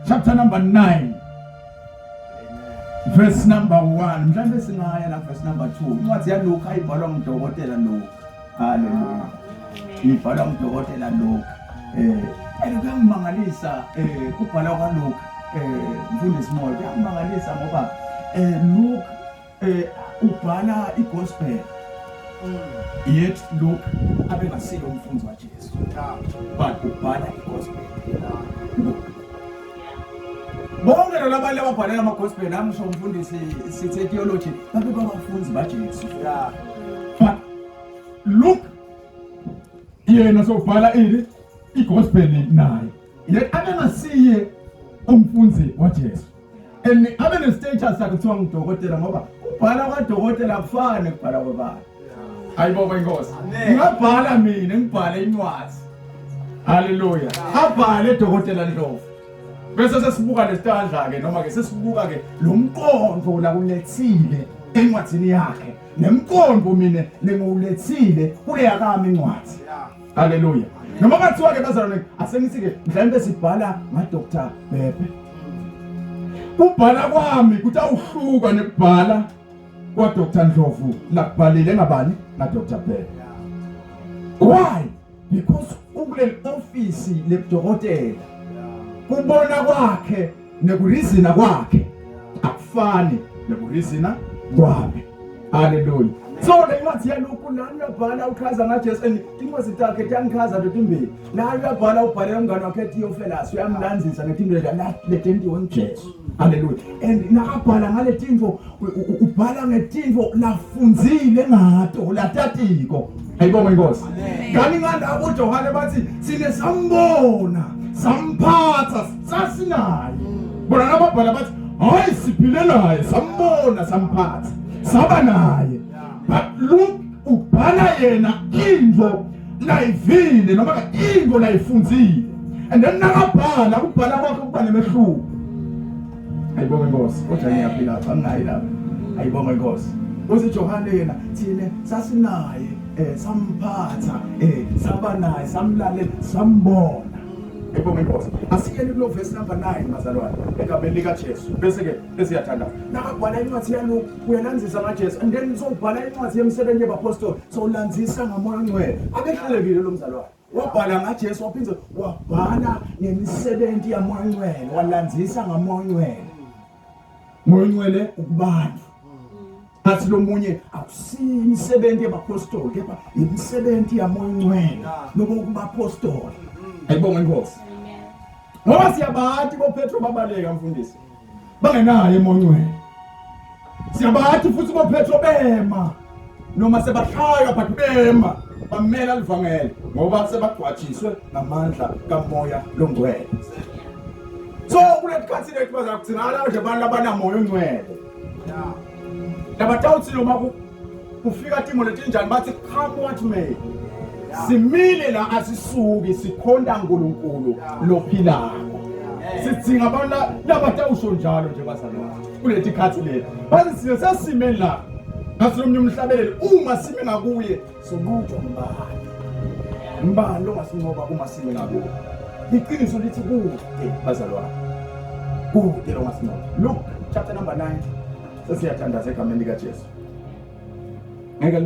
chapter number 9. Verse number 1. Mhlambe singaya na verse number 2. Incwadi yaLuka ibhalwa ngudokotela Luka. Hallelujah. Ibhalwa ngudokotela Luka. Kuyangimangalisa ukubhala kwaLuka. Mfundisi Moyo kuyangimangalisa ngoba Luke ubhala igospel. Yet Luke abengasiyo umfundisi kaJesu. But ubhala igospel. Bonke labantu ababhalela ama-gospel nami ngisho umfundisi sithe theology babe babafunzi baJesu. But Luke yena sobhala igospel naye. Yet abengasiye umfundisi waJesu. And abe ne-status sakuthiwa ngudokotela ngoba ubhala kwadokotela akufani nekubhala kwebala. Ayibonga inkosi. Ngabhala mina ngibhale incwadi. Hallelujah. Abhale dokotela Nov. Bese sesibuka lesitandla ke noma ke sesibuka ke lo mqondo la kulethile encwadini yakhe. Nemqondo mina lengulethile kule yakami incwadi. Hallelujah. Noma bathiwa ke bazalwane asengithi ke mhlambe sibhala ngaDr. Bheki. Ubhala kwami kuthi awuhluka nekubhala kwaDr. Ndlovu lakubhalile ngabani ngaDr. Bheki. Why? Because ukule office lebudokotela kubona kwakhe nekurizina kwakhe akufani nekurizina kwami. Hallelujah. So le ncwadi yaLuka nani uyabhala uchaza ngaJesu and incwadi zakhe yangichaza nto timbili. La uyabhala ubhalela umngane wakhe Theophilus uyamlandzisa ngetinto letentiwe nguJesu. Hallelujah. And nakabhala ngale tinto ubhala ngetinto lafundzile ngato latatiko. Ayibonga inkosi. Ngani ngandaba uJohane bathi sine sambona samphatha sasinaye. Bona nababhala bathi hayi siphile naye sambona samphatha saba naye. But Luke ubhala yena into layivile noma into layifundzile. And then nakabhala kubhala kwakhe kuba nemehluko. Ayibonga inkosi. Kodwa ngiyaphila lapha angayi lapha. Ayibonga inkosi. Uthi Johane yena thina sasinaye samphatha saba naye samlalela sambona. Ayibonga inkosi. Asiyeni kulo verse number 9 bazalwane egameni likaJesu. Bese ke esiyathanda. Nakabhala incwadi yaLuka uyalandzisa ngaJesu and then uzobhala incwadi yemisebenzi yabapostoli solandzisa ngamoya ongcwele. Abehlelekile lo mzalwane. Wabhala ngaJesu waphindze wabhala ngemisebenzi yamoya ongcwele walandzisa ngamoya ongcwele. Moya ongcwele ukubantu. Athi lo munye akusiyo imisebenzi yabapostoli kepha imisebenzi yamoya ongcwele noba kubapostoli. Ayibonga inkosi. Ngoba siyabathi boPetro babaleka mfundisi. Bangenayo emoya ongcwele. Siyabathi futhi boPetro bema noma sebahlaya but bema bamela livangeli ngoba sebagcwatshiswe ngamandla kamoya longcwele. So kulesikhathi lethu bazakugcina la nje abantu abanamoya ongcwele. Labatawuthi noma kufika timo letinjani bathi come what may. Simile la asisuki sikhonda uNkulunkulu lophilako. Sidinga abantu labatawusho njalo nje bazalwane. Kulethi khathi lethu. Bathi sine sesime la. Ngasilomnye umhlabeleli uma sime ngakuye sobutho mbani. Mbani lo ngasinqoba uma sime ngakuye. Iqiniso lithi kude bazalwane. Kude lo ngasinqoba. Luke chapter number 9. Sesiyathandaza egameni likaJesu. Ngeke